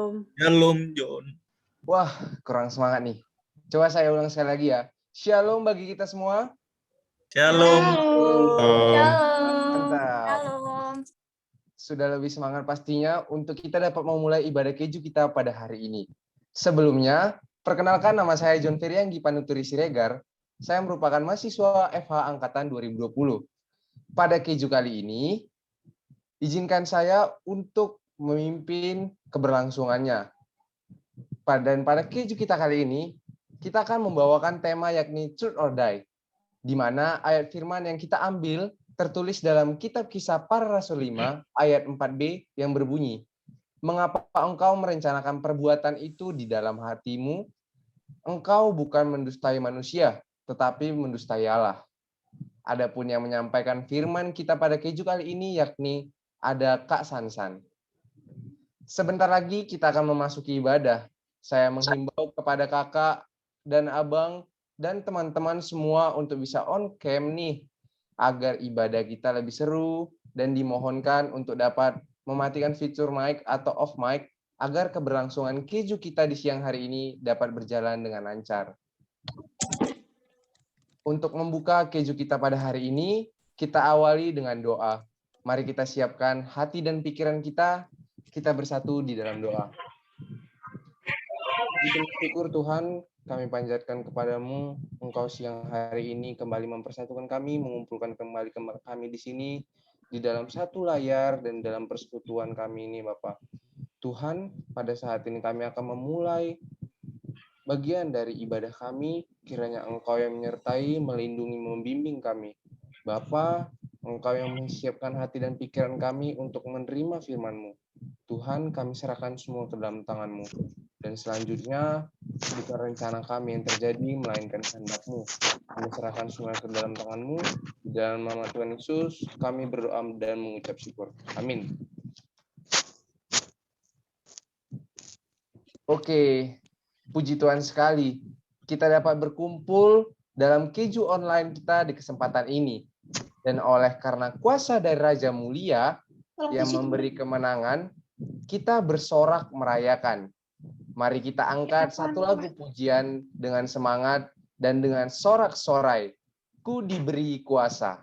Shalom. Shalom, John. Wah, kurang semangat nih. Coba saya ulang sekali lagi ya. Shalom bagi kita semua. Shalom. Mantap. Shalom. Sudah lebih semangat pastinya untuk kita dapat memulai ibadah keju kita pada hari ini. Sebelumnya, perkenalkan nama saya John Ferianggi Panuturi Siregar. Saya merupakan mahasiswa FH Angkatan 2020. Pada keju kali ini, izinkan saya untuk memimpin keberlangsungannya. Dan pada keju kita kali ini, kita akan membawakan tema yakni Truth or Die, di mana ayat firman yang kita ambil tertulis dalam kitab Kisah Para Rasul 5 ayat 4b yang berbunyi, "Mengapa engkau merencanakan perbuatan itu di dalam hatimu? Engkau bukan mendustai manusia, tetapi mendustai Allah." Adapun yang menyampaikan firman kita pada keju kali ini yakni ada Kak Sansan. Sebentar lagi kita akan memasuki ibadah. Saya menghimbau kepada kakak dan abang dan teman-teman semua untuk bisa on cam nih, agar ibadah kita lebih seru, dan dimohonkan untuk dapat mematikan fitur mic atau off mic agar keberlangsungan keju kita di siang hari ini dapat berjalan dengan lancar. Untuk membuka keju kita pada hari ini, kita awali dengan doa. Mari kita siapkan hati dan pikiran kita bersatu di dalam doa. Puji syukur Tuhan, kami panjatkan kepadamu, Engkau siang hari ini kembali mempersatukan kami, mengumpulkan kembali kami di sini, di dalam satu layar dan dalam persekutuan kami ini, Bapak. Tuhan, pada saat ini kami akan memulai bagian dari ibadah kami, kiranya Engkau yang menyertai, melindungi, membimbing kami. Bapa, Engkau yang menyiapkan hati dan pikiran kami untuk menerima firman-Mu. Tuhan, kami serahkan semua ke dalam tangan-Mu. Dan selanjutnya, bukan rencana kami yang terjadi, melainkan kehendak-Mu. Kami serahkan semua ke dalam tangan-Mu. Di dalam nama Tuhan Yesus, kami berdoa dan mengucap syukur. Amin. Oke, puji Tuhan sekali. Kita dapat berkumpul dalam keju online kita di kesempatan ini. Dan oleh karena kuasa dari Raja Mulia yang memberi kemenangan, kita bersorak merayakan. Mari kita angkat satu lagu pujian dengan semangat dan dengan sorak-sorai. Ku diberi kuasa.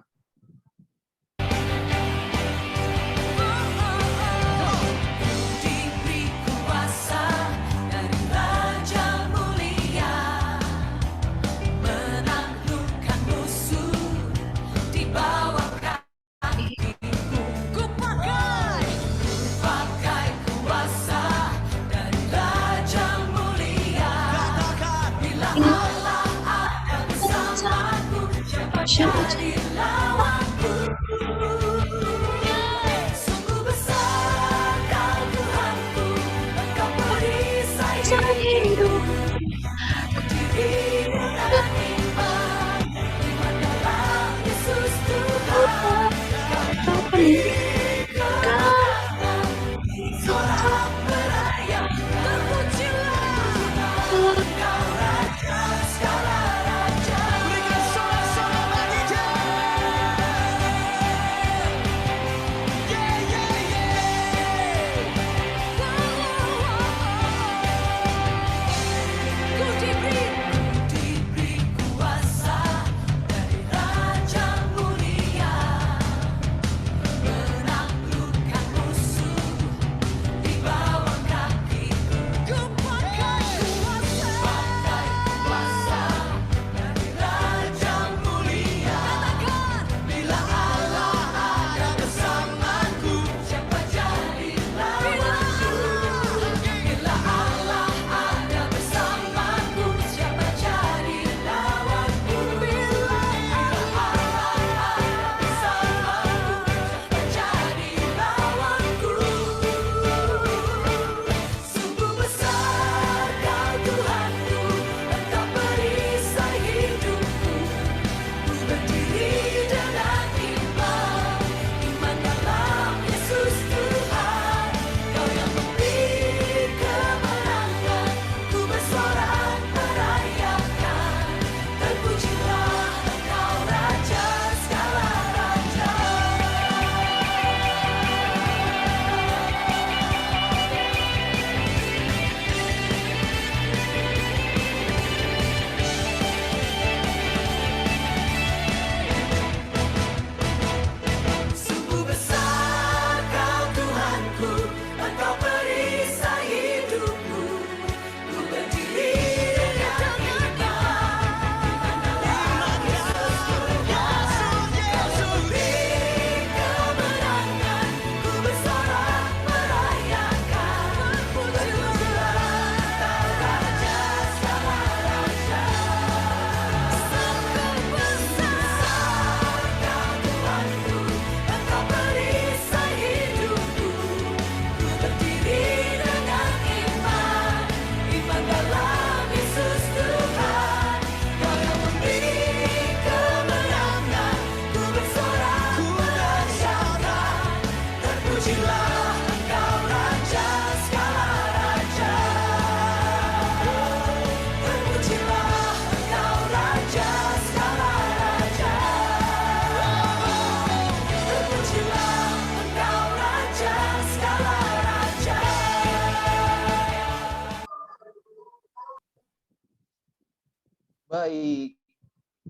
baik.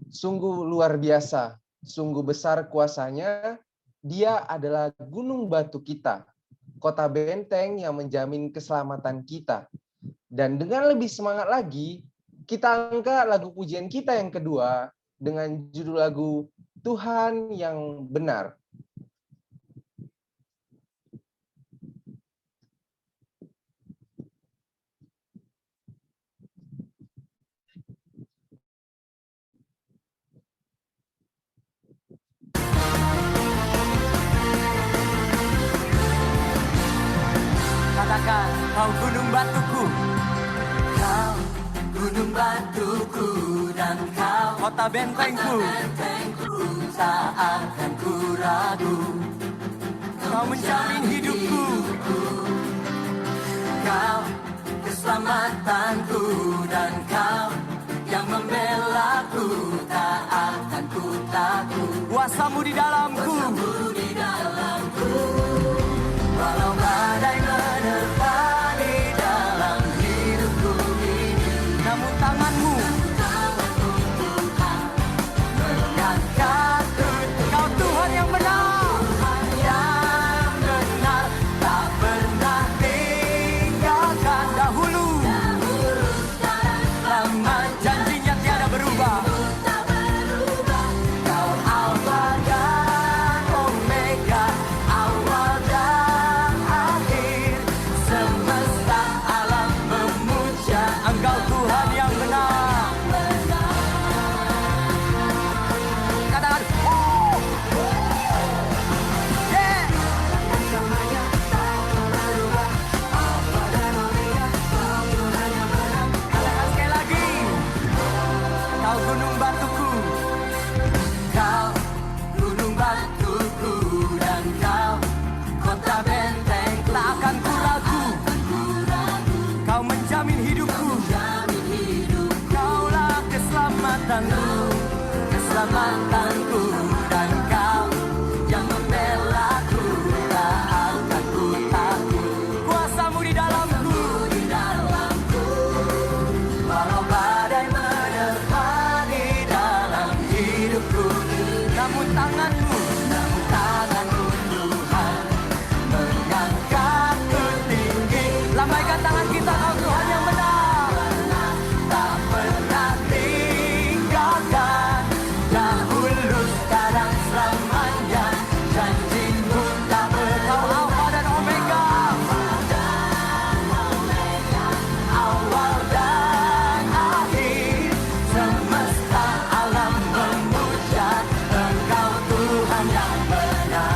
Sungguh luar biasa, sungguh besar kuasanya. Dia adalah gunung batu kita, kota benteng yang menjamin keselamatan kita. Dan dengan lebih semangat lagi, kita angkat lagu pujian kita yang kedua dengan judul lagu Tuhan yang Benar. Katakan, kau gunung batuku, kau gunung batuku, dan kau kota bentengku, tak akan ku ragu. Kau menjamin hidupku, kau keselamatanku, dan kau yang membelaku, tak akan ku takut. Kuasamu di dalamku, walau badai menerpa di dalam hidupku ini, namun tanganmu mengangkatku. Kau Tuhan yang benar, tak pernah tinggalkan dahulu. Lama janjinya tiada berubah. Kau Alfa dan Omega, awal dan akhir. Semesta alam memuja Engkau Tuhan yang benar. Katakan, oh, yeah. Katakan sekali lagi, kau gunung batuku, kau gunung batuku, dan kau kota benteng, tak akan ku ragu. Kau menjamin hidupku, kaulah keselamatanku, keselamatanku, dan kau yang membelaku, tak akan ku takut. Kuasamu di dalamku, walau badai menerpa di dalam hidupku, namun tanganmu Tuhan mengangkatku tinggi. Lambaikan tangan kita, kau Tuhan yang benar, tak pernah tinggalkan, dahulu sekarang selamanya. Janjimu tak berkau Alfa dan Omega, awal dan akhir. Semesta alam memuja Engkau Tuhan yang benar.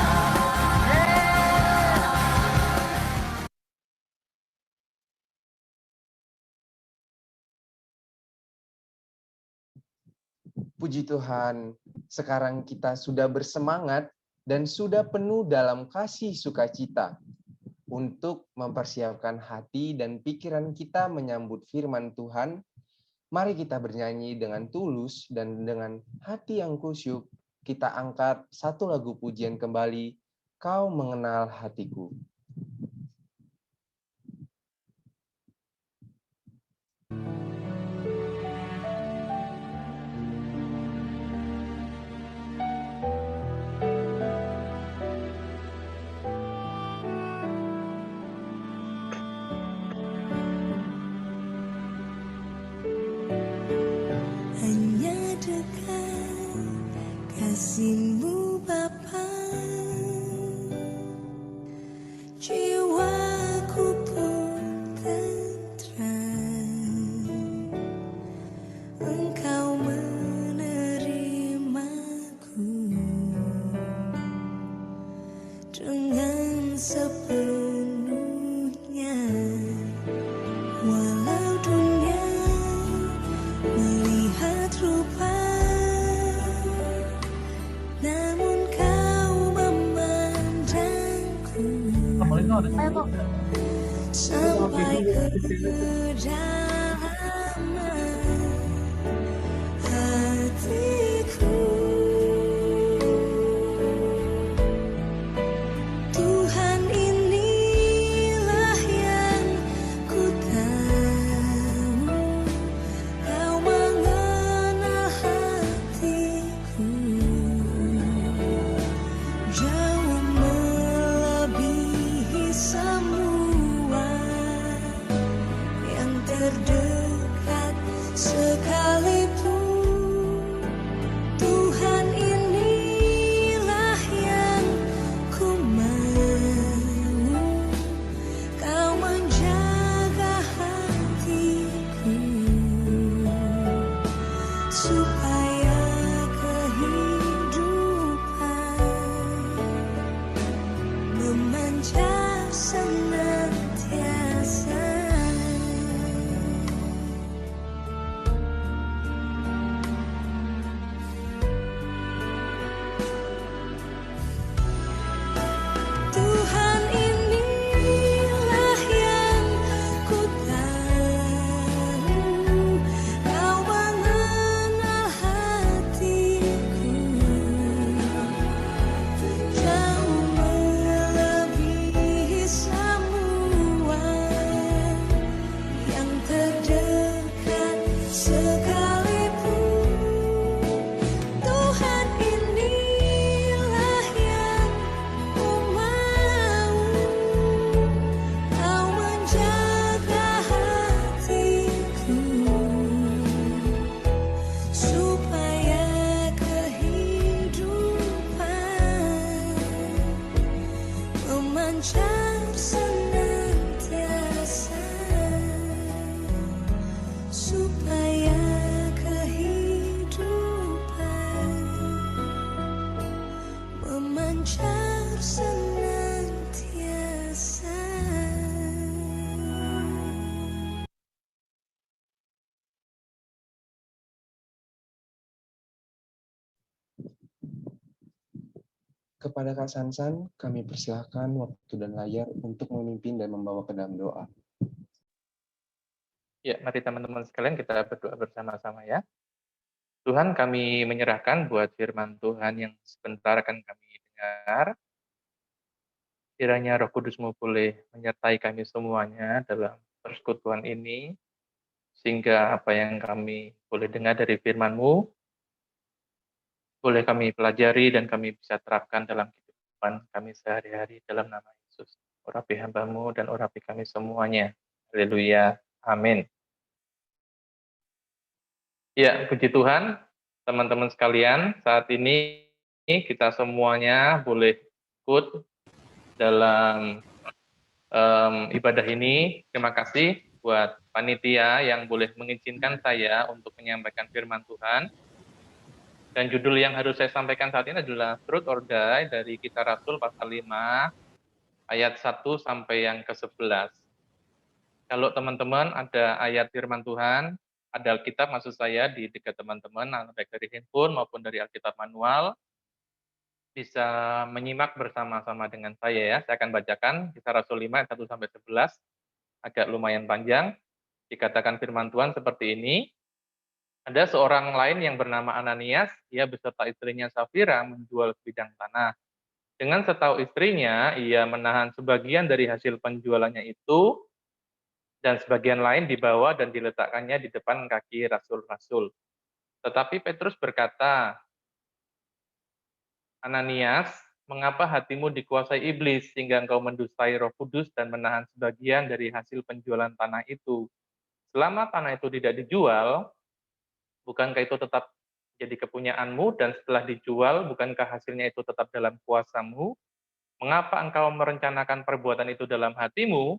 Puji Tuhan, sekarang kita sudah bersemangat dan sudah penuh dalam kasih sukacita untuk mempersiapkan hati dan pikiran kita menyambut firman Tuhan. Mari kita bernyanyi dengan tulus dan dengan hati yang khusyuk. Kita angkat satu lagu pujian kembali, Kau Mengenal Hatiku. Hanya dekat kasih-Mu Bapa, jiwaku pun tentram. Engkau menerimaku dengan sepenuhnya, walau dunia melihat rupa, namun kau memandangku sampai ke kedalaman hatiku. Tuhan, inilah yang ku tahu, Kau mengenal kepada Kak Sansan, kami persilahkan waktu dan layar untuk memimpin dan membawa ke dalam doa. Ya, mari teman-teman sekalian kita berdoa bersama-sama ya. Tuhan, kami menyerahkan buat firman Tuhan yang sebentar akan kami dengar. Kiranya Roh Kudus-Mu boleh menyertai kami semuanya dalam persekutuan ini, sehingga apa yang kami boleh dengar dari firman-Mu, boleh kami pelajari dan kami bisa terapkan dalam kehidupan kami sehari-hari dalam nama Yesus. Urapi hamba-Mu dan urapi kami semuanya. Haleluya. Amin. Ya, puji Tuhan, teman-teman sekalian, saat ini kita semuanya boleh ikut dalam ibadah ini. Terima kasih buat panitia yang boleh mengizinkan saya untuk menyampaikan firman Tuhan. Dan judul yang harus saya sampaikan saat ini adalah Truth or Die dari Kisah Rasul pasal 5 ayat 1 sampai yang ke-11. Kalau teman-teman ada ayat firman Tuhan, ada Alkitab maksud saya di dekat teman-teman, baik dari handphone maupun dari Alkitab manual, bisa menyimak bersama-sama dengan saya ya. Saya akan bacakan Kisah Rasul 5 ayat 1 sampai 11, agak lumayan panjang. Dikatakan firman Tuhan seperti ini. Ada seorang lain yang bernama Ananias, ia beserta istrinya Safira menjual sebidang tanah. Dengan setahu istrinya, ia menahan sebagian dari hasil penjualannya itu, dan sebagian lain dibawa dan diletakkannya di depan kaki rasul-rasul. Tetapi Petrus berkata, Ananias, mengapa hatimu dikuasai iblis sehingga engkau mendustai Roh Kudus dan menahan sebagian dari hasil penjualan tanah itu? Selama tanah itu tidak dijual, bukankah itu tetap jadi kepunyaanmu, dan setelah dijual, bukankah hasilnya itu tetap dalam kuasamu? Mengapa engkau merencanakan perbuatan itu dalam hatimu?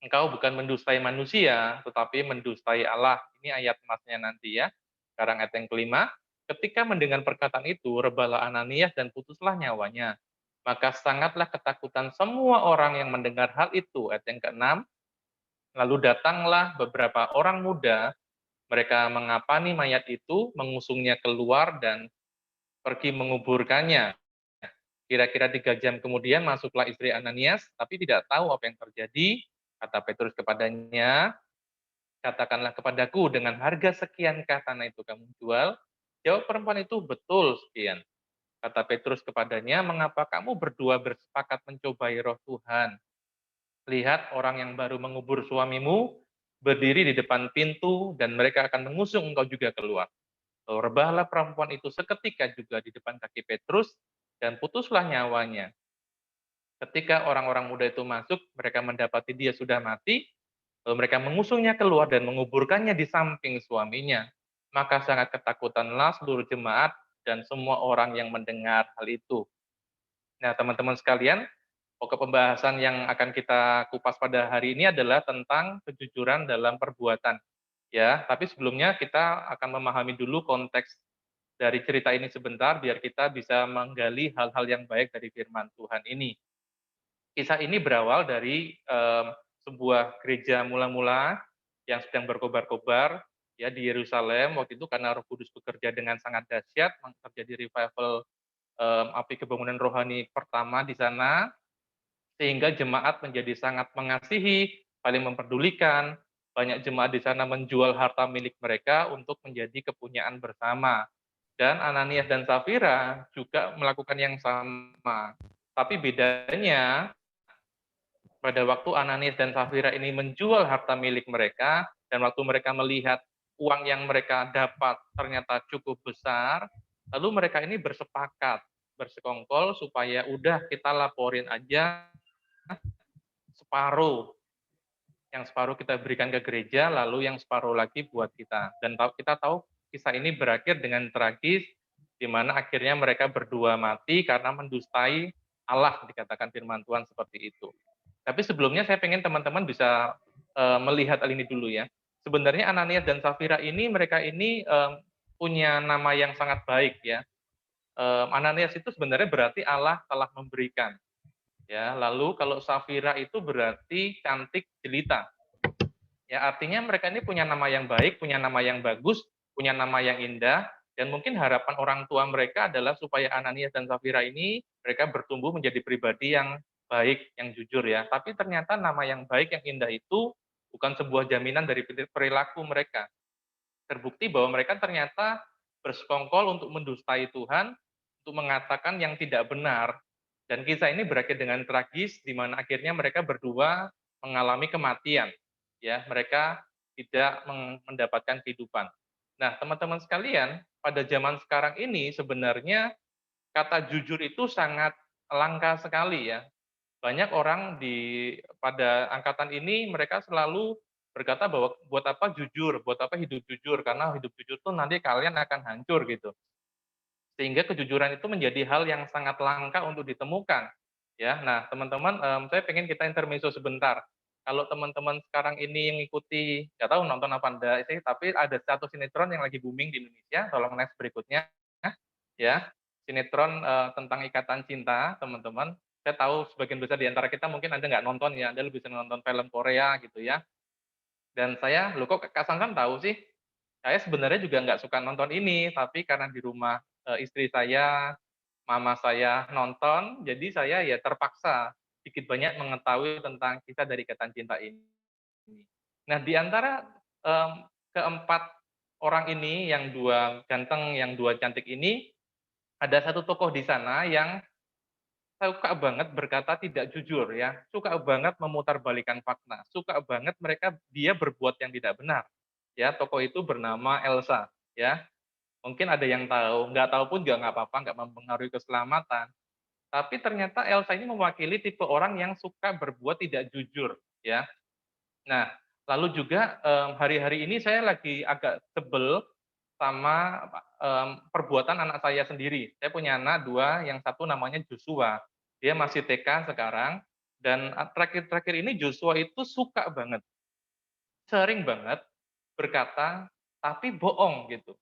Engkau bukan mendustai manusia, tetapi mendustai Allah. Ini ayat emasnya nanti ya. Sekarang ayat yang kelima. Ketika mendengar perkataan itu, rebahlah Ananias dan putuslah nyawanya. Maka sangatlah ketakutan semua orang yang mendengar hal itu. Ayat yang keenam. Lalu datanglah beberapa orang muda, mereka mengapani mayat itu, mengusungnya keluar dan pergi menguburkannya. Kira-kira 3 jam kemudian masuklah istri Ananias, tapi tidak tahu apa yang terjadi. Kata Petrus kepadanya, katakanlah kepadaku, dengan harga sekiankah tanah itu kamu jual? Jawab perempuan itu, betul sekian. Kata Petrus kepadanya, mengapa kamu berdua bersepakat mencobai roh Tuhan? Lihat, orang yang baru mengubur suamimu berdiri di depan pintu, dan mereka akan mengusung engkau juga keluar. Lalu rebahlah perempuan itu seketika juga di depan kaki Petrus, dan putuslah nyawanya. Ketika orang-orang muda itu masuk, mereka mendapati dia sudah mati, lalu mereka mengusungnya keluar dan menguburkannya di samping suaminya. Maka sangat ketakutanlah seluruh jemaat dan semua orang yang mendengar hal itu. Nah, teman-teman sekalian, pokok pembahasan yang akan kita kupas pada hari ini adalah tentang kejujuran dalam perbuatan. Ya, tapi sebelumnya kita akan memahami dulu konteks dari cerita ini sebentar, biar kita bisa menggali hal-hal yang baik dari firman Tuhan ini. Kisah ini berawal dari sebuah gereja mula-mula yang sedang berkobar-kobar ya di Yerusalem waktu itu, karena Roh Kudus bekerja dengan sangat dahsyat, terjadi revival api kebangunan rohani pertama di sana, sehingga jemaat menjadi sangat mengasihi, saling memperdulikan. Banyak jemaat di sana menjual harta milik mereka untuk menjadi kepunyaan bersama. Dan Ananias dan Safira juga melakukan yang sama. Tapi bedanya, pada waktu Ananias dan Safira ini menjual harta milik mereka, dan waktu mereka melihat uang yang mereka dapat ternyata cukup besar, lalu mereka ini bersepakat, bersekongkol supaya udah kita laporin aja separuh. Yang separuh kita berikan ke gereja, lalu yang separuh lagi buat kita. Dan kita tahu kisah ini berakhir dengan tragis, di mana akhirnya mereka berdua mati karena mendustai Allah, dikatakan firman Tuhan seperti itu. Tapi sebelumnya saya pengen teman-teman bisa melihat hal ini dulu ya. Sebenarnya Ananias dan Safira ini, mereka ini punya nama yang sangat baik ya. Ananias itu sebenarnya berarti Allah telah memberikan. Ya, lalu kalau Safira itu berarti cantik jelita. Ya, artinya mereka ini punya nama yang baik, punya nama yang bagus, punya nama yang indah, Dan mungkin harapan orang tua mereka adalah supaya Ananias dan Safira ini mereka bertumbuh menjadi pribadi yang baik, yang jujur ya. Tapi ternyata nama yang baik, yang indah itu bukan sebuah jaminan dari perilaku mereka. Terbukti bahwa mereka ternyata bersekongkol untuk mendustai Tuhan, untuk mengatakan yang tidak benar. Dan kisah ini berakhir dengan tragis, di mana akhirnya mereka berdua mengalami kematian. Ya, mereka tidak mendapatkan kehidupan. Nah, teman-teman sekalian, pada zaman sekarang ini sebenarnya kata jujur itu sangat langka sekali ya. Banyak orang pada angkatan ini mereka selalu berkata bahwa buat apa jujur, buat apa hidup jujur, karena hidup jujur tuh nanti kalian akan hancur gitu. Sehingga kejujuran itu menjadi hal yang sangat langka untuk ditemukan. Ya, nah teman-teman, saya pengen kita intermezzo sebentar. Kalau teman-teman sekarang ini yang ikuti, nggak tahu nonton apa enggak sih, tapi ada satu sinetron yang lagi booming di Indonesia, tolong next berikutnya, ya, sinetron tentang ikatan cinta, teman-teman. Saya tahu sebagian besar di antara kita mungkin Anda nggak nonton ya, Anda lebih senang nonton film Korea gitu ya. Dan saya, loh kok Kak Sangkan tahu sih? Saya sebenarnya juga nggak suka nonton ini, tapi karena di rumah istri saya, mama saya nonton, jadi saya ya terpaksa sedikit banyak mengetahui tentang kisah dari ikatan cinta ini. Nah, di antara keempat orang ini, yang dua ganteng, yang dua cantik ini, ada satu tokoh di sana yang suka banget berkata tidak jujur ya, suka banget memutarbalikkan fakta, suka banget dia berbuat yang tidak benar. Ya, tokoh itu bernama Elsa ya. Mungkin ada yang tahu, nggak tahu pun juga nggak apa-apa, nggak mempengaruhi keselamatan. Tapi ternyata Elsa ini mewakili tipe orang yang suka berbuat tidak jujur ya. Nah, lalu juga hari-hari ini saya lagi agak sebel sama perbuatan anak saya sendiri. Saya punya anak dua, yang satu namanya Joshua. Dia masih TK sekarang, dan terakhir-terakhir ini Joshua itu suka banget, sering banget berkata, tapi bohong gitu.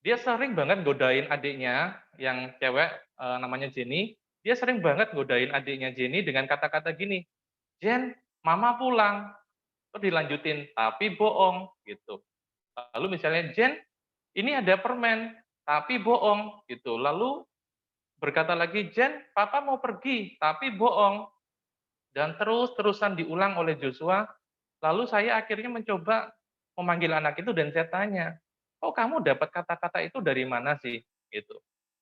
Dia sering banget godain adiknya yang cewek namanya Jenny. Dia sering banget godain adiknya Jenny dengan kata-kata gini, Jen, mama pulang. Terus dilanjutin, tapi bohong gitu. Lalu misalnya, Jen, ini ada permen, tapi bohong gitu. Lalu berkata lagi, Jen, papa mau pergi, tapi bohong. Dan terus-terusan diulang oleh Joshua. Lalu saya akhirnya mencoba memanggil anak itu dan saya tanya, "Oh, kamu dapat kata-kata itu dari mana sih?" Gitu.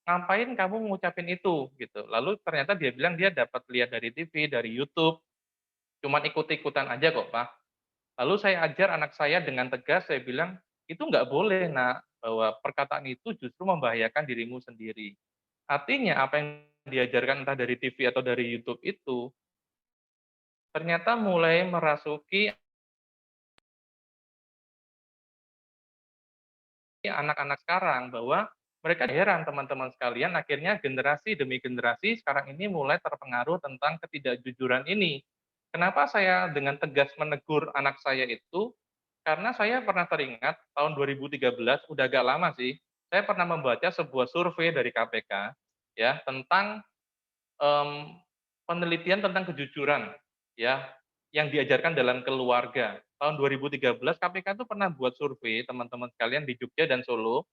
"Ngapain kamu ngucapin itu?" Gitu. Lalu ternyata dia bilang dia dapat lihat dari TV, dari YouTube, cuman ikut-ikutan aja kok, Pak. Lalu saya ajar anak saya dengan tegas, saya bilang, "Itu nggak boleh, Nak, bahwa perkataan itu justru membahayakan dirimu sendiri." Artinya apa yang diajarkan entah dari TV atau dari YouTube itu, ternyata mulai merasuki anak-anak sekarang, bahwa mereka heran teman-teman sekalian, akhirnya generasi demi generasi sekarang ini mulai terpengaruh tentang ketidakjujuran ini. Kenapa saya dengan tegas menegur anak saya itu? Karena saya pernah teringat tahun 2013, udah agak lama sih, saya pernah membaca sebuah survei dari KPK ya tentang em, penelitian tentang kejujuran ya yang diajarkan dalam keluarga. Tahun 2013 KPK itu pernah buat survei teman-teman sekalian di Jogja dan Solo.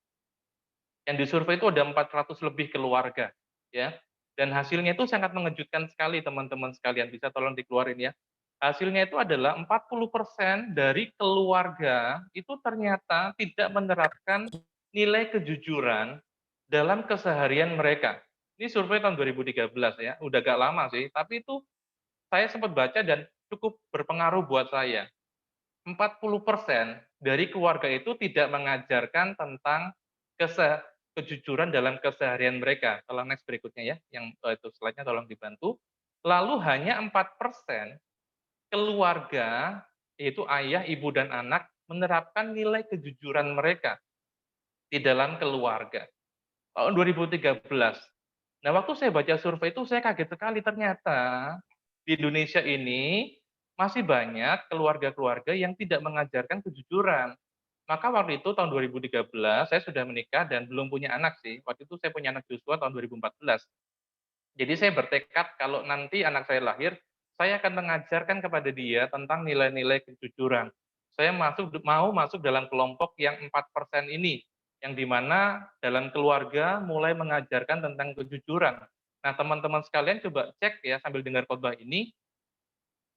Yang disurvei itu ada 400 lebih keluarga ya. Dan hasilnya itu sangat mengejutkan sekali teman-teman sekalian, bisa tolong dikeluarin ya. Hasilnya itu adalah 40% dari keluarga itu ternyata tidak menerapkan nilai kejujuran dalam keseharian mereka. Ini survei tahun 2013 ya, udah agak lama sih, tapi itu saya sempat baca dan cukup berpengaruh buat saya. 40% dari keluarga itu tidak mengajarkan tentang kejujuran dalam keseharian mereka. Kalau next berikutnya ya, yang itu slide-nya tolong dibantu. Lalu hanya 4% keluarga, yaitu ayah, ibu, dan anak, menerapkan nilai kejujuran mereka di dalam keluarga. Tahun 2013. Nah, waktu saya baca survei itu, saya kaget sekali. Ternyata di Indonesia ini masih banyak keluarga-keluarga yang tidak mengajarkan kejujuran. Maka waktu itu tahun 2013 saya sudah menikah dan belum punya anak sih. Waktu itu saya punya anak Joshua tahun 2014. Jadi saya bertekad kalau nanti anak saya lahir, saya akan mengajarkan kepada dia tentang nilai-nilai kejujuran. Saya mau masuk dalam kelompok yang 4% ini. yang dimana dalam keluarga mulai mengajarkan tentang kejujuran. Nah, teman-teman sekalian coba cek ya sambil dengar khotbah ini,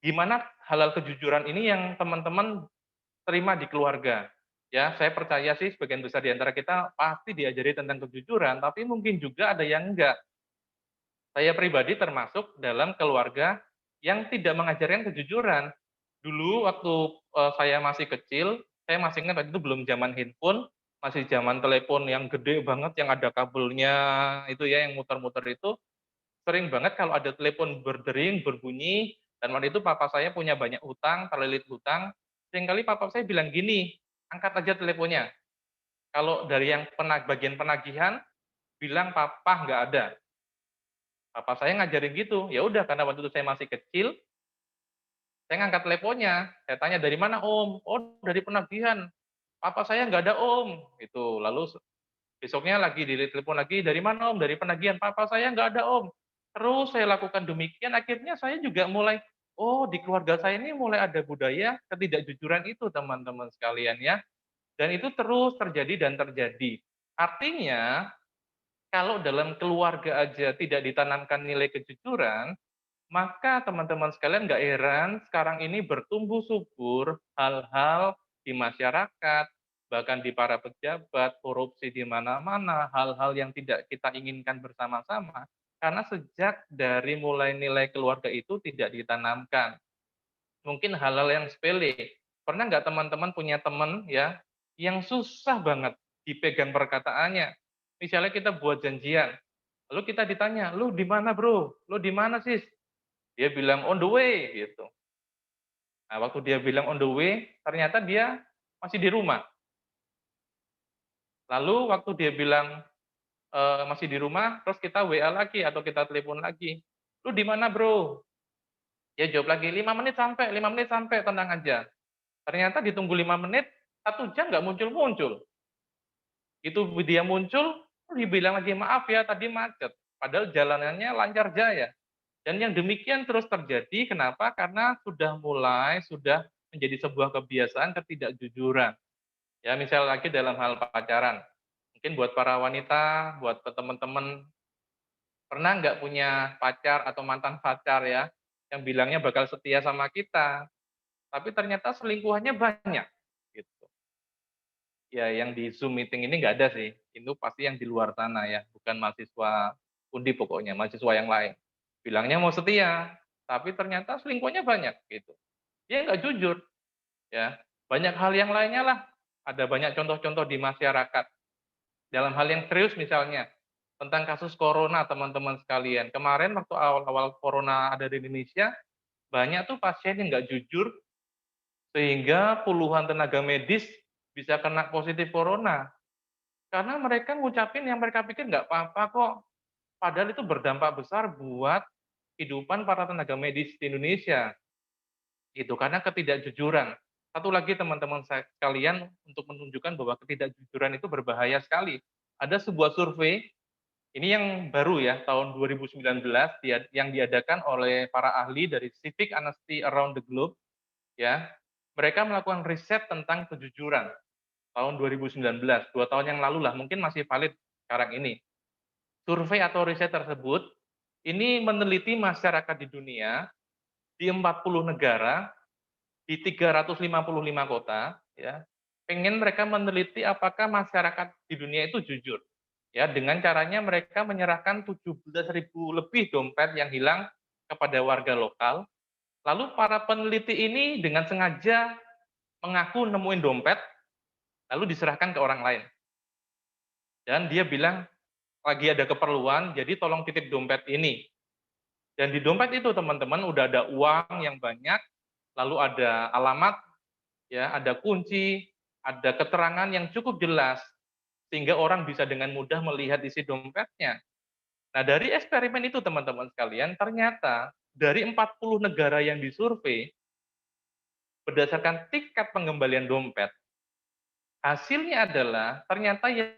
gimana halal kejujuran ini yang teman-teman terima di keluarga. Ya, saya percaya sih sebagian besar di antara kita pasti diajari tentang kejujuran, tapi mungkin juga ada yang enggak. Saya pribadi termasuk dalam keluarga yang tidak mengajarkan kejujuran. Dulu waktu saya masih kecil, saya masih ingat waktu itu belum zaman handphone, masih zaman telepon yang gede banget yang ada kabelnya itu ya yang muter-muter itu, sering banget kalau ada telepon berdering, berbunyi, dan waktu itu papa saya punya banyak hutang, terlilit hutang, seringkali papa saya bilang gini, "Angkat aja teleponnya." Kalau dari yang bagian penagihan, bilang, "Papa nggak ada." Papa saya ngajarin gitu. Ya udah karena waktu itu saya masih kecil, saya ngangkat teleponnya. Saya tanya, "Dari mana, Om?" "Oh, dari penagihan." "Papa saya nggak ada, Om." Itu. Lalu besoknya lagi ditelepon lagi, "Dari mana, Om?" "Dari penagihan." "Papa saya nggak ada, Om." Terus saya lakukan demikian, akhirnya saya juga mulai, oh di keluarga saya ini mulai ada budaya ketidakjujuran itu teman-teman sekalian ya. Dan itu terus terjadi dan terjadi. Artinya, kalau dalam keluarga aja tidak ditanamkan nilai kejujuran, maka teman-teman sekalian nggak heran sekarang ini bertumbuh subur hal-hal di masyarakat, bahkan di para pejabat, korupsi di mana-mana, hal-hal yang tidak kita inginkan bersama-sama, karena sejak dari mulai nilai keluarga itu tidak ditanamkan. Mungkin hal-hal yang sepele. Pernah nggak teman-teman punya teman ya, yang susah banget dipegang perkataannya. Misalnya kita buat janjian, lalu kita ditanya, "Lu di mana, Bro? Lu di mana, Sis?" Dia bilang, "On the way," gitu. Nah, waktu dia bilang on the way, ternyata dia masih di rumah. Lalu waktu dia bilang, masih di rumah, terus kita WA lagi atau kita telepon lagi, "Lu di mana, Bro?" Dia jawab lagi, 5 menit sampai, 5 menit sampai, tenang aja." Ternyata ditunggu 5 menit, 1 jam nggak muncul-muncul. Itu dia muncul, dibilang lagi, "Maaf ya, tadi macet." Padahal jalanannya lancar jaya. Dan yang demikian terus terjadi, kenapa? Karena sudah menjadi sebuah kebiasaan ketidakjujuran. Ya, misal lagi dalam hal pacaran. Mungkin buat para wanita, buat teman-teman, pernah nggak punya pacar atau mantan pacar ya, yang bilangnya bakal setia sama kita, tapi ternyata selingkuhannya banyak, gitu. Ya, yang di Zoom meeting ini nggak ada sih, itu pasti yang di luar sana ya, bukan mahasiswa Undip pokoknya, mahasiswa yang lain. Bilangnya mau setia, tapi ternyata selingkuhannya banyak, gitu. Dia nggak jujur, ya. Banyak hal yang lainnya lah, ada banyak contoh-contoh di masyarakat. Dalam hal yang serius misalnya, tentang kasus corona teman-teman sekalian. Kemarin waktu awal-awal corona ada di Indonesia, banyak tuh pasien yang nggak jujur, sehingga puluhan tenaga medis bisa kena positif corona. Karena mereka ngucapin yang mereka pikir nggak apa-apa kok. Padahal itu berdampak besar buat kehidupan para tenaga medis di Indonesia. Gitu, karena ketidakjujuran. Satu lagi teman-teman sekalian untuk menunjukkan bahwa ketidakjujuran itu berbahaya sekali. Ada sebuah survei, ini yang baru ya, tahun 2019 yang diadakan oleh para ahli dari Civic Honesty Around the Globe ya. Mereka melakukan riset tentang kejujuran tahun 2019, 2 tahun yang lalu lah, mungkin masih valid sekarang ini. Survei atau riset tersebut ini meneliti masyarakat di dunia di 40 negara, di 355 kota, ya. Pengen mereka meneliti apakah masyarakat di dunia itu jujur. Ya, dengan caranya mereka menyerahkan 17.000 lebih dompet yang hilang kepada warga lokal. Lalu para peneliti ini dengan sengaja mengaku nemuin dompet, lalu diserahkan ke orang lain. Dan dia bilang, lagi ada keperluan, jadi tolong titip dompet ini. Dan di dompet itu teman-teman udah ada uang yang banyak, lalu ada alamat, ya, ada kunci, ada keterangan yang cukup jelas sehingga orang bisa dengan mudah melihat isi dompetnya. Nah, dari eksperimen itu teman-teman sekalian, ternyata dari 40 negara yang disurvei berdasarkan tingkat pengembalian dompet, hasilnya adalah ternyata yang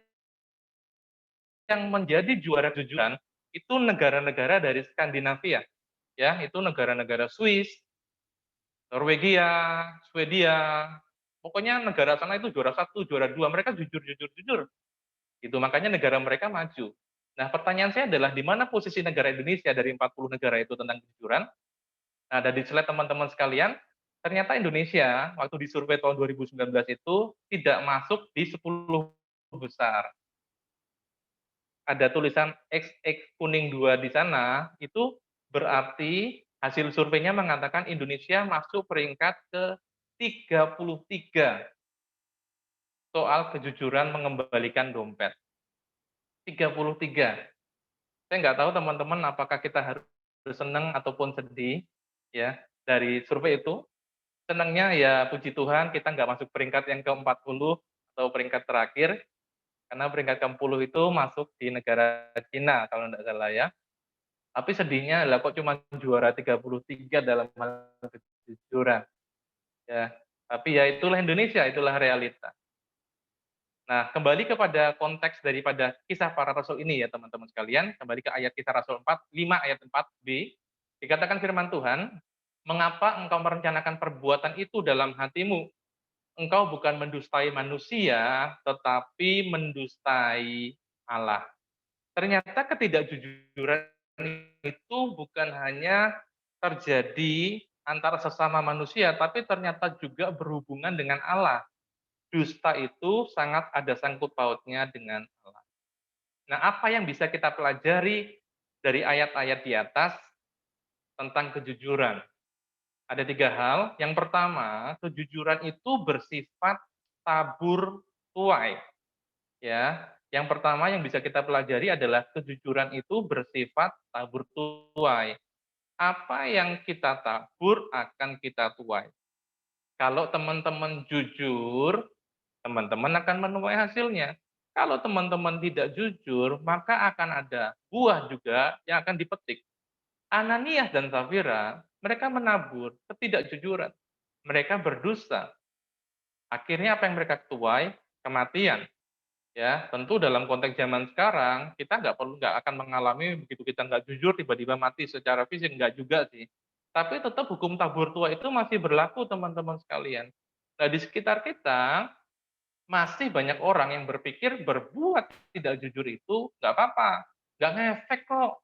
menjadi juara kejujuran itu negara-negara dari Skandinavia. Ya, itu negara-negara Swiss, Norwegia, Swedia, pokoknya negara sana itu juara 1, juara 2, mereka jujur. Itu makanya negara mereka maju. Nah, pertanyaan saya adalah di mana posisi negara Indonesia dari 40 negara itu tentang kejujuran? Nah, dari slide teman-teman sekalian, ternyata Indonesia waktu di survei tahun 2019 itu tidak masuk di 10 besar. Ada tulisan XX kuning 2 di sana, itu berarti hasil surveinya mengatakan Indonesia masuk peringkat ke 33 soal kejujuran mengembalikan dompet. 33. Saya nggak tahu teman-teman apakah kita harus senang ataupun sedih ya dari survei itu. Senangnya ya puji Tuhan kita nggak masuk peringkat yang ke-40 atau peringkat terakhir, karena peringkat ke-40 itu masuk di negara Cina kalau nggak salah ya. Tapi sedihnya lah kok cuma juara 33 dalam hal kejujuran. Ya, tapi ya itulah Indonesia, itulah realita. Nah, kembali kepada konteks daripada kisah para rasul ini ya teman-teman sekalian, kembali ke ayat kisah Rasul 5 ayat 4b, dikatakan firman Tuhan, "Mengapa engkau merencanakan perbuatan itu dalam hatimu? Engkau bukan mendustai manusia, tetapi mendustai Allah." Ternyata ketidakjujuran itu bukan hanya terjadi antara sesama manusia, tapi ternyata juga berhubungan dengan Allah. Dusta itu sangat ada sangkut pautnya dengan Allah. Nah, apa yang bisa kita pelajari dari ayat-ayat di atas tentang kejujuran? Ada 3 hal. Yang pertama, kejujuran itu bersifat tabur tuai. Ya, yang pertama yang bisa kita pelajari adalah kejujuran itu bersifat tabur tuai. Apa yang kita tabur akan kita tuai. Kalau teman-teman jujur, teman-teman akan menuai hasilnya. Kalau teman-teman tidak jujur, maka akan ada buah juga yang akan dipetik. Ananias dan Safira, mereka menabur ketidakjujuran. Mereka berdusta. Akhirnya apa yang mereka tuai? Kematian. Ya, tentu dalam konteks zaman sekarang, kita nggak akan mengalami begitu kita nggak jujur tiba-tiba mati secara fisik, nggak juga sih. Tapi tetap hukum tabur tuai itu masih berlaku teman-teman sekalian. Nah, di sekitar kita, masih banyak orang yang berpikir berbuat tidak jujur itu nggak apa-apa, nggak ngefek kok.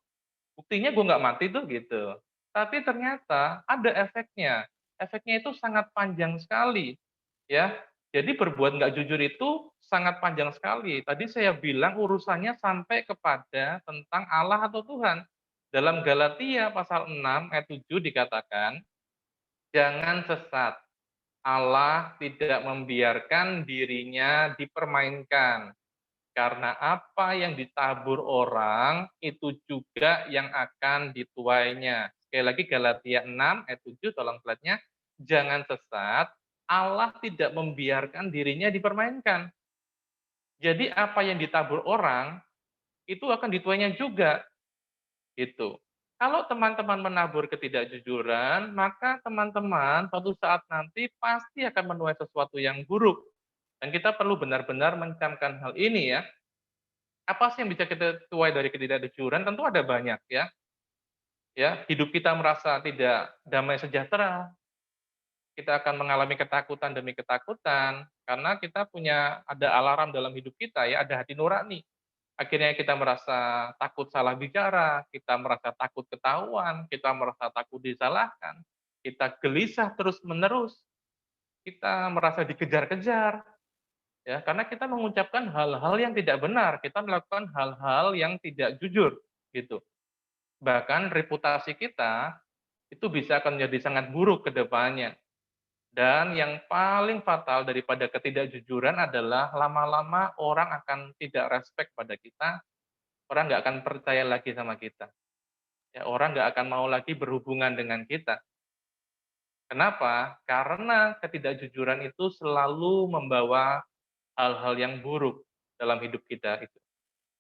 Buktinya gue nggak mati tuh gitu. Tapi ternyata ada efeknya. Efeknya itu sangat panjang sekali, ya. Jadi berbuat nggak jujur itu sangat panjang sekali. Tadi saya bilang urusannya sampai kepada tentang Allah atau Tuhan. Dalam Galatia pasal 6 ayat 7 dikatakan, jangan sesat. Allah tidak membiarkan dirinya dipermainkan. Karena apa yang ditabur orang, itu juga yang akan dituainya. Sekali lagi Galatia 6 ayat 7, tolong slide-nya. Jangan sesat, Allah tidak membiarkan dirinya dipermainkan. Jadi apa yang ditabur orang, itu akan dituainya juga. Gitu. Kalau teman-teman menabur ketidakjujuran, maka teman-teman suatu saat nanti pasti akan menuai sesuatu yang buruk. Dan kita perlu benar-benar mencamkan hal ini ya. Apa sih yang bisa kita tuai dari ketidakjujuran? Tentu ada banyak ya. Ya, hidup kita merasa tidak damai sejahtera. Kita akan mengalami ketakutan demi ketakutan karena kita punya ada alarm dalam hidup kita ya, ada hati nurani. Akhirnya kita merasa takut salah bicara, kita merasa takut ketahuan, kita merasa takut disalahkan, kita gelisah terus-menerus, kita merasa dikejar-kejar, ya karena kita mengucapkan hal-hal yang tidak benar, kita melakukan hal-hal yang tidak jujur, gitu. Bahkan reputasi kita itu bisa akan menjadi sangat buruk ke depannya. Dan yang paling fatal daripada ketidakjujuran adalah lama-lama orang akan tidak respect pada kita, orang nggak akan percaya lagi sama kita. Ya, orang nggak akan mau lagi berhubungan dengan kita. Kenapa? Karena ketidakjujuran itu selalu membawa hal-hal yang buruk dalam hidup kita itu.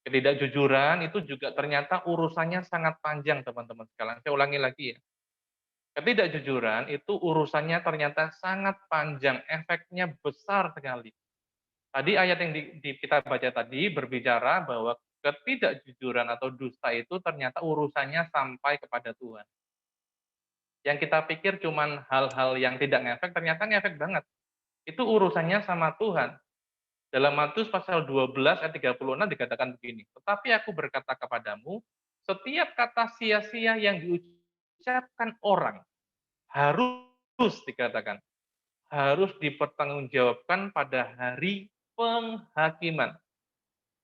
Ketidakjujuran itu juga ternyata urusannya sangat panjang teman-teman sekalian. Saya ulangi lagi ya. Ketidakjujuran itu urusannya ternyata sangat panjang, efeknya besar sekali. Tadi ayat yang kita baca tadi berbicara bahwa ketidakjujuran atau dusta itu ternyata urusannya sampai kepada Tuhan. Yang kita pikir cuman hal-hal yang tidak ngefek, ternyata ngefek banget. Itu urusannya sama Tuhan. Dalam Matius pasal 12 ayat 36 dikatakan begini, "Tetapi aku berkata kepadamu, setiap kata sia-sia yang diucapkan orang harus dikatakan, harus dipertanggungjawabkan pada hari penghakiman."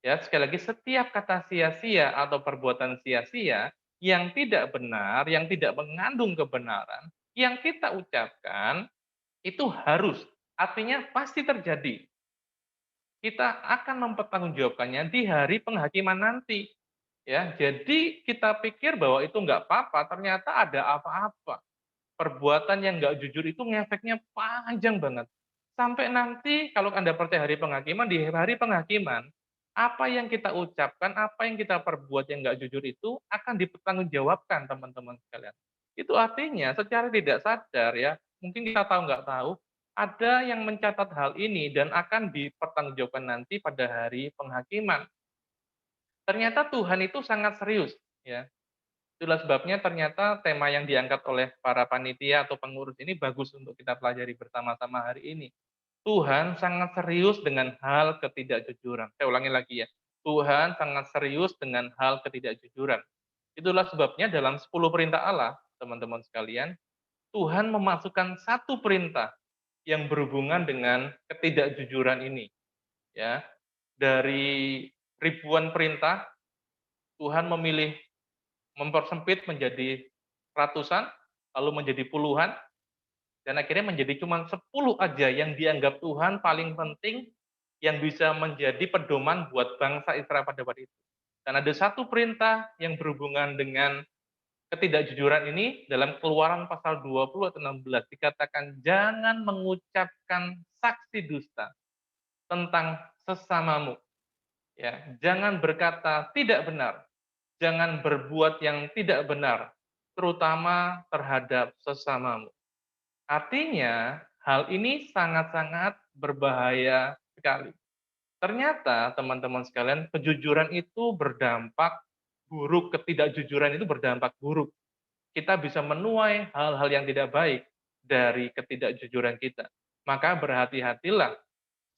Ya, sekali lagi setiap kata sia-sia atau perbuatan sia-sia yang tidak benar, yang tidak mengandung kebenaran, yang kita ucapkan itu harus, artinya pasti terjadi. Kita akan mempertanggungjawabkannya di hari penghakiman nanti. Ya, jadi kita pikir bahwa itu nggak apa-apa, ternyata ada apa-apa. Perbuatan yang nggak jujur itu ngefeknya panjang banget. Sampai nanti kalau Anda percaya hari penghakiman, di hari penghakiman, apa yang kita ucapkan, apa yang kita perbuat yang nggak jujur itu akan dipertanggungjawabkan teman-teman sekalian. Itu artinya secara tidak sadar ya, mungkin kita tahu nggak tahu, ada yang mencatat hal ini dan akan dipertanggungjawabkan nanti pada hari penghakiman. Ternyata Tuhan itu sangat serius ya. Itulah sebabnya ternyata tema yang diangkat oleh para panitia atau pengurus ini bagus untuk kita pelajari bersama-sama hari ini. Tuhan sangat serius dengan hal ketidakjujuran. Saya ulangi lagi ya. Tuhan sangat serius dengan hal ketidakjujuran. Itulah sebabnya dalam 10 perintah Allah, teman-teman sekalian, Tuhan memasukkan satu perintah yang berhubungan dengan ketidakjujuran ini. Ya, dari ribuan perintah, Tuhan memilih mempersempit menjadi ratusan, lalu menjadi puluhan, dan akhirnya menjadi cuma 10 aja yang dianggap Tuhan paling penting, yang bisa menjadi pedoman buat bangsa Israel pada waktu itu. Dan ada satu perintah yang berhubungan dengan ketidakjujuran ini dalam Keluaran pasal 20 atau 16 dikatakan jangan mengucapkan saksi dusta tentang sesamamu. Ya, jangan berkata tidak benar, jangan berbuat yang tidak benar, terutama terhadap sesamamu. Artinya, hal ini sangat-sangat berbahaya sekali. Ternyata, teman-teman sekalian, kejujuran itu berdampak buruk, ketidakjujuran itu berdampak buruk. Kita bisa menuai hal-hal yang tidak baik dari ketidakjujuran kita. Maka berhati-hatilah.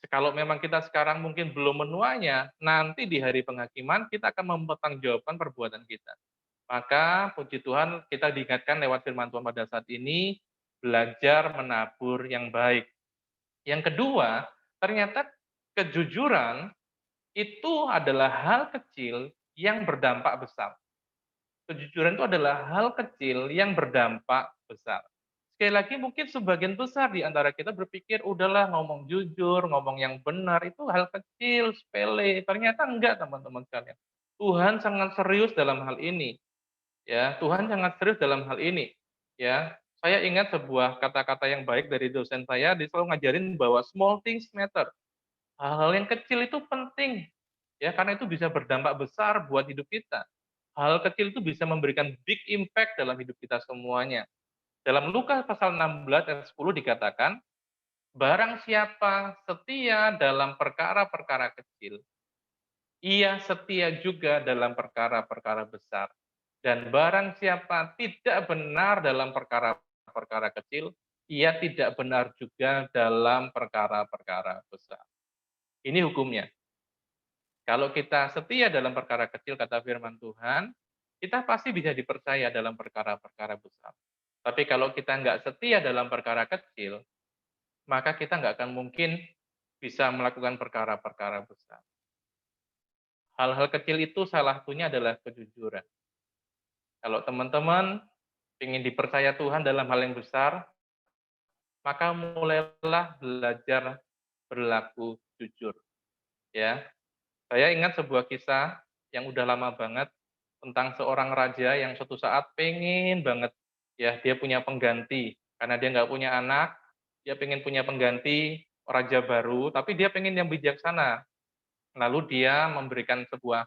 Kalau memang kita sekarang mungkin belum menuainya, nanti di hari penghakiman kita akan mempertanggungjawabkan perbuatan kita. Maka puji Tuhan kita diingatkan lewat firman Tuhan pada saat ini, belajar menabur yang baik. Yang kedua, ternyata kejujuran itu adalah hal kecil yang berdampak besar. Kejujuran itu adalah hal kecil yang berdampak besar. Sekali lagi mungkin sebagian besar di antara kita berpikir, udahlah ngomong jujur, ngomong yang benar, itu hal kecil, sepele. Ternyata enggak teman-teman sekalian. Tuhan sangat serius dalam hal ini. Ya, Tuhan sangat serius dalam hal ini. Ya, saya ingat sebuah kata-kata yang baik dari dosen saya, dia selalu ngajarin bahwa small things matter. Hal-hal yang kecil itu penting, ya karena itu bisa berdampak besar buat hidup kita. Hal kecil itu bisa memberikan big impact dalam hidup kita semuanya. Dalam Lukas pasal 16 ayat 10 dikatakan, barang siapa setia dalam perkara-perkara kecil, ia setia juga dalam perkara-perkara besar. Dan barang siapa tidak benar dalam perkara-perkara kecil, ia tidak benar juga dalam perkara-perkara besar. Ini hukumnya. Kalau kita setia dalam perkara kecil, kata firman Tuhan, kita pasti bisa dipercaya dalam perkara-perkara besar. Tapi kalau kita nggak setia dalam perkara kecil, maka kita nggak akan mungkin bisa melakukan perkara-perkara besar. Hal-hal kecil itu salah satunya adalah kejujuran. Kalau teman-teman ingin dipercaya Tuhan dalam hal yang besar, maka mulailah belajar berlaku jujur. Ya, saya ingat sebuah kisah yang udah lama banget tentang seorang raja yang suatu saat pengen banget ya dia punya pengganti karena dia nggak punya anak, dia pengen punya pengganti raja baru, tapi dia pengen yang bijaksana. Lalu dia memberikan sebuah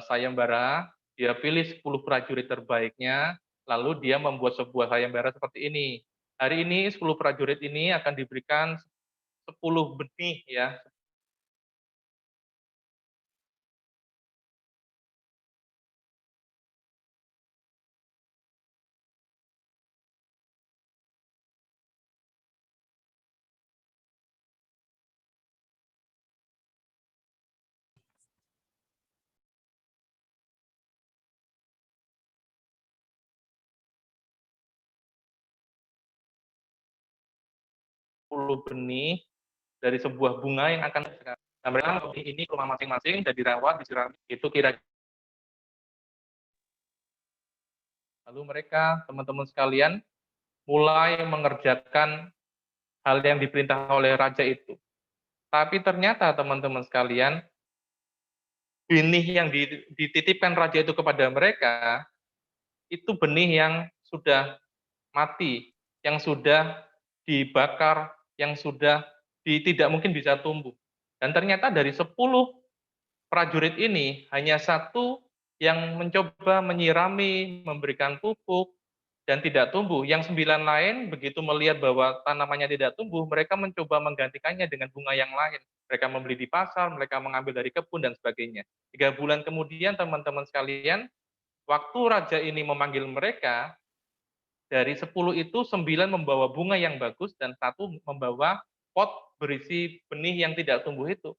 sayembara, dia pilih 10 prajurit terbaiknya, lalu dia membuat sebuah sayembara seperti ini. Hari ini 10 prajurit ini akan diberikan 10 benih ya, benih dari sebuah bunga yang akan nah, mereka benih ini ke rumah masing-masing dan dirawat, disirami. Itu kira-kira. Lalu mereka, teman-teman sekalian, mulai mengerjakan hal yang diperintah oleh raja itu. Tapi ternyata teman-teman sekalian, benih yang dititipkan raja itu kepada mereka, itu benih yang sudah mati, yang sudah dibakar, yang sudah tidak mungkin bisa tumbuh. Dan ternyata dari 10 prajurit ini, hanya satu yang mencoba menyirami, memberikan pupuk, dan tidak tumbuh. Yang 9 lain begitu melihat bahwa tanamannya tidak tumbuh, mereka mencoba menggantikannya dengan bunga yang lain. Mereka membeli di pasar, mereka mengambil dari kebun, dan sebagainya. 3 bulan kemudian, teman-teman sekalian, waktu raja ini memanggil mereka, dari 10 itu 9 membawa bunga yang bagus, dan 1 membawa pot berisi benih yang tidak tumbuh itu.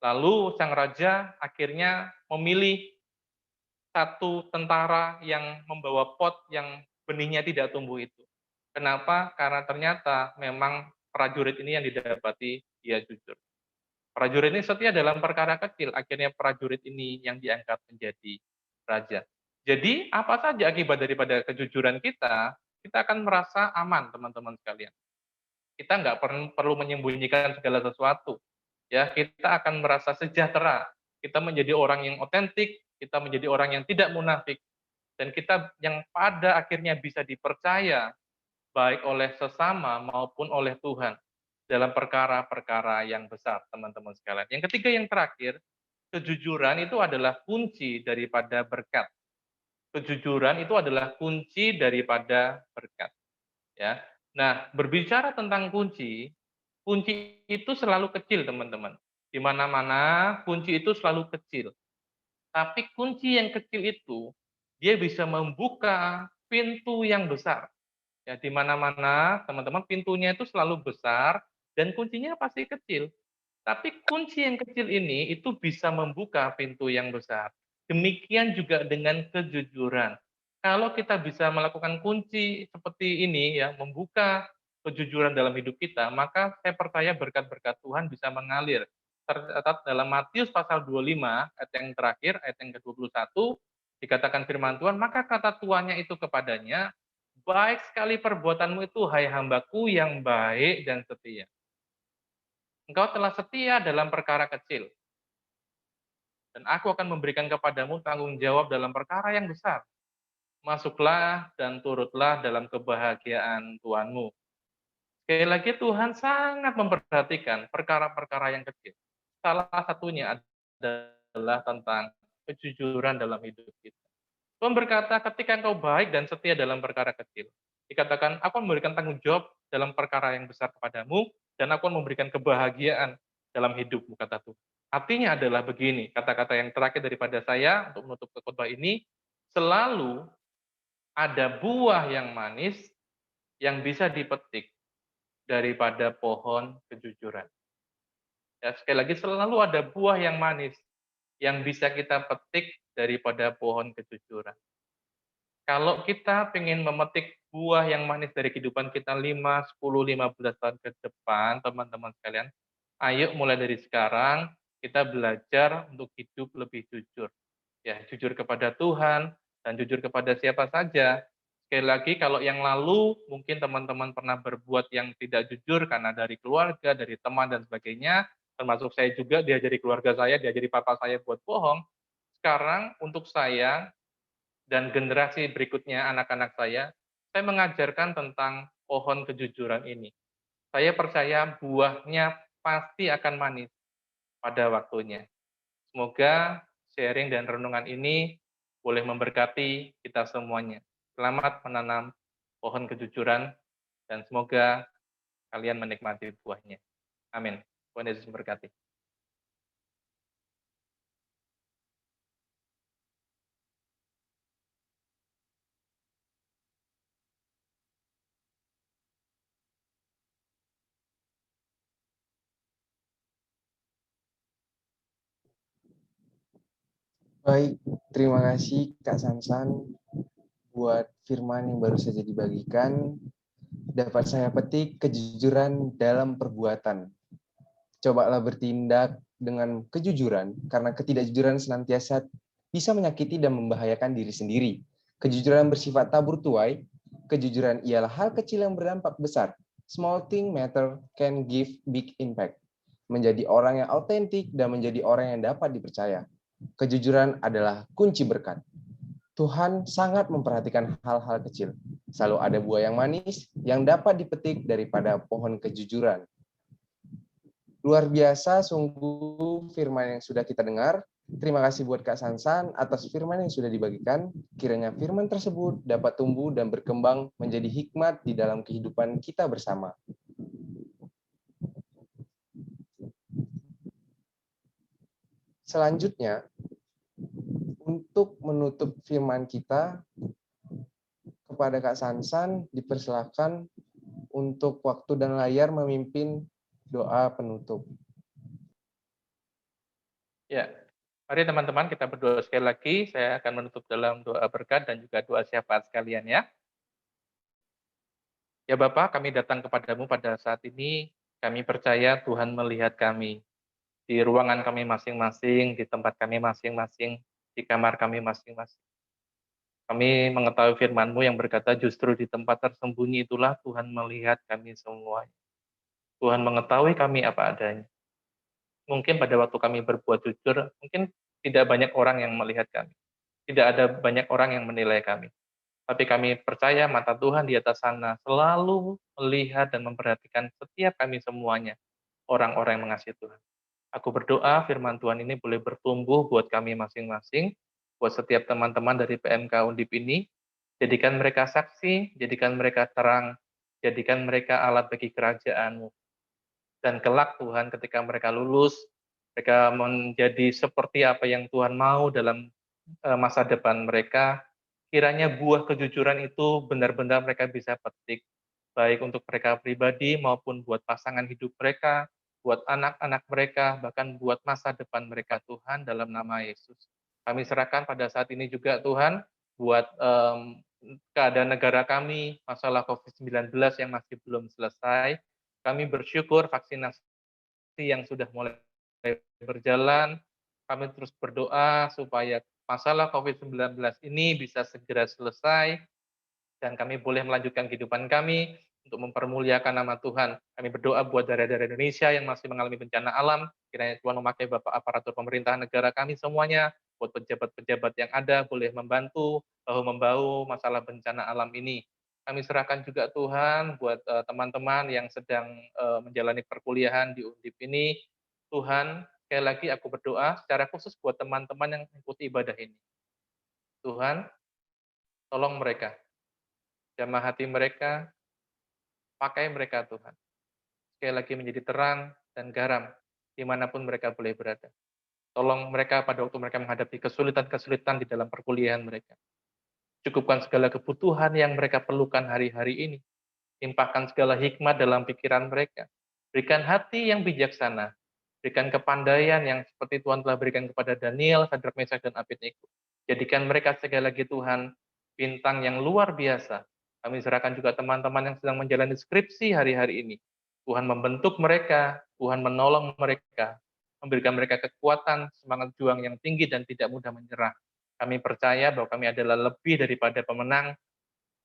Lalu sang raja akhirnya memilih 1 tentara yang membawa pot yang benihnya tidak tumbuh itu. Kenapa? Karena ternyata memang prajurit ini yang didapati dia jujur. Prajurit ini setia dalam perkara kecil, akhirnya prajurit ini yang diangkat menjadi raja. Jadi apa saja akibat daripada kejujuran kita akan merasa aman, teman-teman sekalian. Kita nggak perlu menyembunyikan segala sesuatu. Ya, kita akan merasa sejahtera. Kita menjadi orang yang otentik, kita menjadi orang yang tidak munafik, dan kita yang pada akhirnya bisa dipercaya baik oleh sesama maupun oleh Tuhan dalam perkara-perkara yang besar, teman-teman sekalian. Yang ketiga, yang terakhir, kejujuran itu adalah kunci daripada berkat. Kejujuran itu adalah kunci daripada berkat. Ya. Nah, berbicara tentang kunci itu selalu kecil, teman-teman. Di mana-mana kunci itu selalu kecil. Tapi kunci yang kecil itu dia bisa membuka pintu yang besar. Ya, di mana-mana, teman-teman, pintunya itu selalu besar dan kuncinya pasti kecil. Tapi kunci yang kecil ini itu bisa membuka pintu yang besar. Demikian juga dengan kejujuran. Kalau kita bisa melakukan kunci seperti ini, ya, membuka kejujuran dalam hidup kita, maka saya percaya berkat-berkat Tuhan bisa mengalir. Tercatat dalam Matius pasal 25, ayat yang terakhir, ayat yang ke-21, dikatakan firman Tuhan, maka kata tuannya itu kepadanya, baik sekali perbuatanmu itu, hai hambaku yang baik dan setia. Engkau telah setia dalam perkara kecil, dan aku akan memberikan kepadamu tanggung jawab dalam perkara yang besar. Masuklah dan turutlah dalam kebahagiaan Tuhanmu. Sekali lagi, Tuhan sangat memperhatikan perkara-perkara yang kecil. Salah satunya adalah tentang kejujuran dalam hidup kita. Tuhan berkata, ketika engkau baik dan setia dalam perkara kecil, dikatakan, aku memberikan tanggung jawab dalam perkara yang besar kepadamu, dan aku memberikan kebahagiaan dalam hidupmu, kata Tuhan. Artinya adalah begini, kata-kata yang terakhir daripada saya untuk menutup khotbah ini, selalu ada buah yang manis yang bisa dipetik daripada pohon kejujuran. Ya, sekali lagi, selalu ada buah yang manis yang bisa kita petik daripada pohon kejujuran. Kalau kita ingin memetik buah yang manis dari kehidupan kita 5, 10, 15 tahun ke depan, teman-teman sekalian, ayo mulai dari sekarang kita belajar untuk hidup lebih jujur. Ya, jujur kepada Tuhan dan jujur kepada siapa saja. Sekali lagi, kalau yang lalu mungkin teman-teman pernah berbuat yang tidak jujur karena dari keluarga, dari teman dan sebagainya, termasuk saya juga diajari keluarga saya, diajari papa saya buat bohong. Sekarang untuk saya dan generasi berikutnya, anak-anak saya mengajarkan tentang pohon kejujuran ini. Saya percaya buahnya pasti akan manis pada waktunya. Semoga sharing dan renungan ini boleh memberkati kita semuanya. Selamat menanam pohon kejujuran, dan semoga kalian menikmati buahnya. Amin. Tuhan Yesus memberkati. Baik, terima kasih Kak Sansan buat firman yang baru saja dibagikan. dapat saya petik kejujuran dalam perbuatan. Cobalah bertindak dengan kejujuran, karena ketidakjujuran senantiasa bisa menyakiti dan membahayakan diri sendiri. Kejujuran bersifat tabur tuai. Kejujuran ialah hal kecil yang berdampak besar. Small thing matter can give big impact. Menjadi orang yang autentik dan menjadi orang yang dapat dipercaya. Kejujuran adalah kunci berkat. Tuhan sangat memperhatikan hal-hal kecil. Selalu ada buah yang manis yang dapat dipetik daripada pohon kejujuran. Luar biasa sungguh firman yang sudah kita dengar. Terima kasih buat Kak Sansan atas firman yang sudah dibagikan. Kiranya firman tersebut dapat tumbuh dan berkembang menjadi hikmat di dalam kehidupan kita bersama. Selanjutnya, untuk menutup firman kita, kepada Kak Sansan dipersilakan untuk waktu dan layar memimpin doa penutup. Ya, mari teman-teman kita berdoa sekali lagi. Saya akan menutup dalam doa berkat dan juga doa syafaat sekalian ya. Ya Bapa, kami datang kepadamu pada saat ini. Kami percaya Tuhan melihat kami di ruangan kami masing-masing, di tempat kami masing-masing, di kamar kami masing-masing. Kami mengetahui firman-Mu yang berkata justru di tempat tersembunyi itulah Tuhan melihat kami semua. Tuhan mengetahui kami apa adanya. Mungkin pada waktu kami berbuat jujur, mungkin tidak banyak orang yang melihat kami. Tidak ada banyak orang yang menilai kami. Tapi kami percaya mata Tuhan di atas sana selalu melihat dan memperhatikan setiap kami semuanya, orang-orang yang mengasihi Tuhan. Aku berdoa firman Tuhan ini boleh bertumbuh buat kami masing-masing, buat setiap teman-teman dari PMK Undip ini. Jadikan mereka saksi, jadikan mereka terang, jadikan mereka alat bagi kerajaan-Mu. Dan kelak Tuhan ketika mereka lulus, mereka menjadi seperti apa yang Tuhan mau dalam masa depan mereka, kiranya buah kejujuran itu benar-benar mereka bisa petik, baik untuk mereka pribadi maupun buat pasangan hidup mereka, buat anak-anak mereka, bahkan buat masa depan mereka Tuhan dalam nama Yesus. Kami serahkan pada saat ini juga Tuhan, buat keadaan negara kami, masalah COVID-19 yang masih belum selesai. Kami bersyukur vaksinasi yang sudah mulai berjalan. Kami terus berdoa supaya masalah COVID-19 ini bisa segera selesai dan kami boleh melanjutkan kehidupan kami untuk mempermuliakan nama Tuhan. Kami berdoa buat daerah-daerah Indonesia yang masih mengalami bencana alam, kiranya Tuhan memakai Bapak aparatur pemerintahan negara kami semuanya, buat pejabat-pejabat yang ada boleh membantu bahu-membahu masalah bencana alam ini. Kami serahkan juga Tuhan buat teman-teman yang sedang menjalani perkuliahan di Undip ini. Tuhan, sekali lagi aku berdoa secara khusus buat teman-teman yang mengikuti ibadah ini. Tuhan, tolong mereka, jamah hati mereka, pakai mereka Tuhan. Sekali lagi menjadi terang dan garam dimanapun mereka boleh berada. Tolong mereka pada waktu mereka menghadapi kesulitan-kesulitan di dalam perkuliahan mereka. Cukupkan segala kebutuhan yang mereka perlukan hari-hari ini. Limpahkan segala hikmat dalam pikiran mereka. Berikan hati yang bijaksana. Berikan kepandaian yang seperti Tuhan telah berikan kepada Daniel, Sadrak, Mesak, dan Abednego. Jadikan mereka sekali lagi Tuhan, bintang yang luar biasa. Kami serahkan juga teman-teman yang sedang menjalani skripsi hari-hari ini. Tuhan membentuk mereka, Tuhan menolong mereka, memberikan mereka kekuatan, semangat juang yang tinggi dan tidak mudah menyerah. Kami percaya bahwa kami adalah lebih daripada pemenang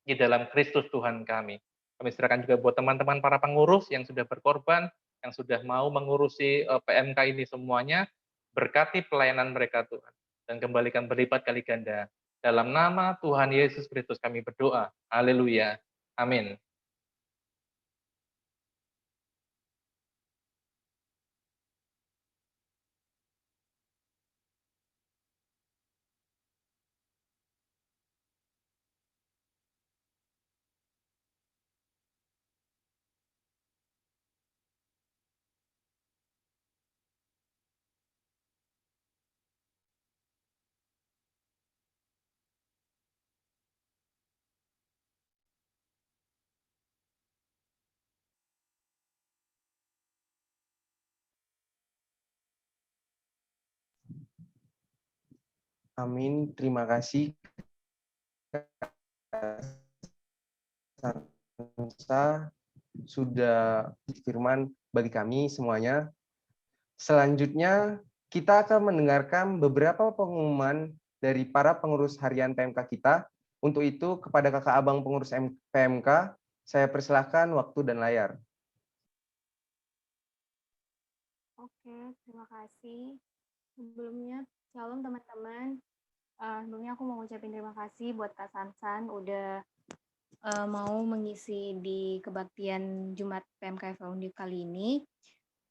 di dalam Kristus Tuhan kami. Kami serahkan juga buat teman-teman para pengurus yang sudah berkorban, yang sudah mau mengurusi PMK ini semuanya, berkati pelayanan mereka Tuhan, dan kembalikan berlipat kali ganda. Dalam nama Tuhan Yesus Kristus kami berdoa. Haleluya. Amin. Amin. Terima kasih. sudah firman bagi kami semuanya. Selanjutnya, kita akan mendengarkan beberapa pengumuman dari para pengurus harian PMK kita. Untuk itu, kepada kakak abang pengurus PMK, saya persilahkan waktu dan layar. Oke, terima kasih. Sebelumnya, shalom teman-teman. Sebelumnya aku mau ngucapin terima kasih buat Kak Sansan udah mau mengisi di kebaktian Jumat PMK Foundip kali ini.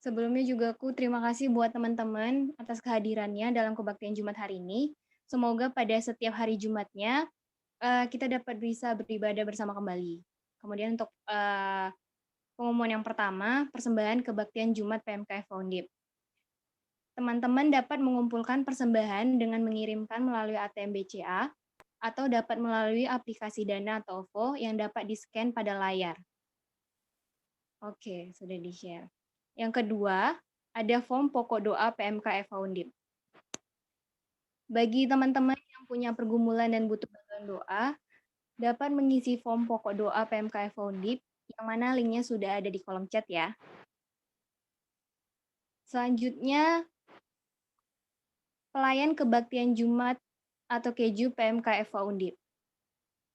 Sebelumnya juga aku terima kasih buat teman-teman atas kehadirannya dalam kebaktian Jumat hari ini. Semoga pada setiap hari Jumatnya kita dapat bisa beribadah bersama kembali. Kemudian untuk pengumuman yang pertama, persembahan kebaktian Jumat PMK Foundip. Teman-teman dapat mengumpulkan persembahan dengan mengirimkan melalui ATM BCA atau dapat melalui aplikasi Dana atau OVO yang dapat di-scan pada layar. Oke, sudah di-share. Yang kedua, ada form pokok doa PMK Foundip. Bagi teman-teman yang punya pergumulan dan butuh bantuan doa, dapat mengisi form pokok doa PMK Foundip yang mana linknya sudah ada di kolom chat ya. Selanjutnya, pelayan kebaktian Jumat atau keju PMK Foundip.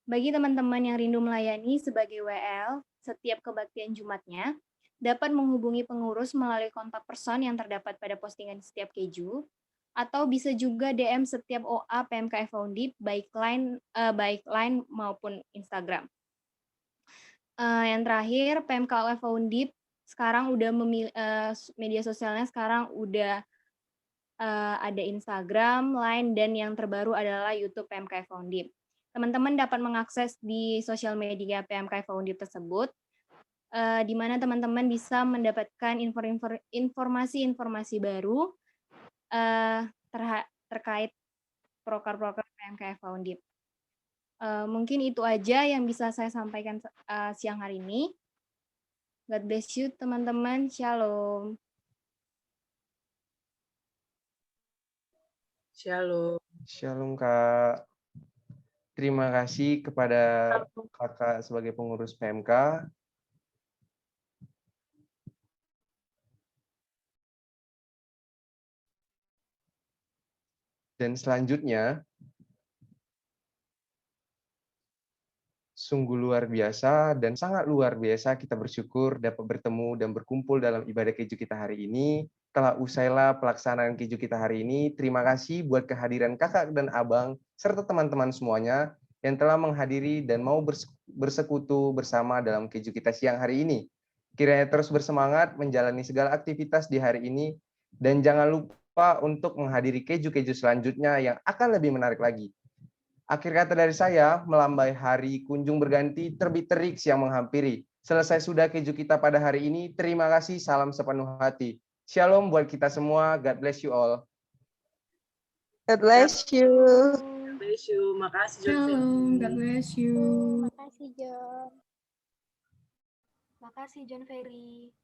Bagi teman-teman yang rindu melayani sebagai WL setiap kebaktian Jumatnya, dapat menghubungi pengurus melalui kontak person yang terdapat pada postingan setiap keju, atau bisa juga DM setiap OA PMK Foundip, baik line maupun Instagram. Yang terakhir, PMK Foundip sekarang udah media sosialnya sekarang udah ada Instagram, Line, dan yang terbaru adalah YouTube PMK Foundip. Teman-teman dapat mengakses di sosial media PMK Foundip tersebut, di mana teman-teman bisa mendapatkan informasi-informasi baru terkait proker-proker PMK Foundip. Mungkin itu aja yang bisa saya sampaikan siang hari ini. God bless you teman-teman. Shalom. Shalom. Shalom, Kak. Terima kasih kepada Kakak sebagai pengurus PMK. Dan selanjutnya, sungguh luar biasa dan sangat luar biasa kita bersyukur dapat bertemu dan berkumpul dalam ibadah keju kita hari ini. Telah usailah pelaksanaan keju kita hari ini. Terima kasih buat kehadiran kakak dan abang, serta teman-teman semuanya yang telah menghadiri dan mau bersekutu bersama dalam keju kita siang hari ini. Kiranya terus bersemangat menjalani segala aktivitas di hari ini, dan jangan lupa untuk menghadiri keju-keju selanjutnya yang akan lebih menarik lagi. Akhir kata dari saya, melambai hari kunjung berganti, terbit terik siang menghampiri. Selesai sudah keju kita pada hari ini. Terima kasih, salam sepenuh hati. Shalom buat kita semua. God bless you all. God bless you. God bless you. Makasih John. Shalom, God bless you. Makasih John. Makasih John Ferry.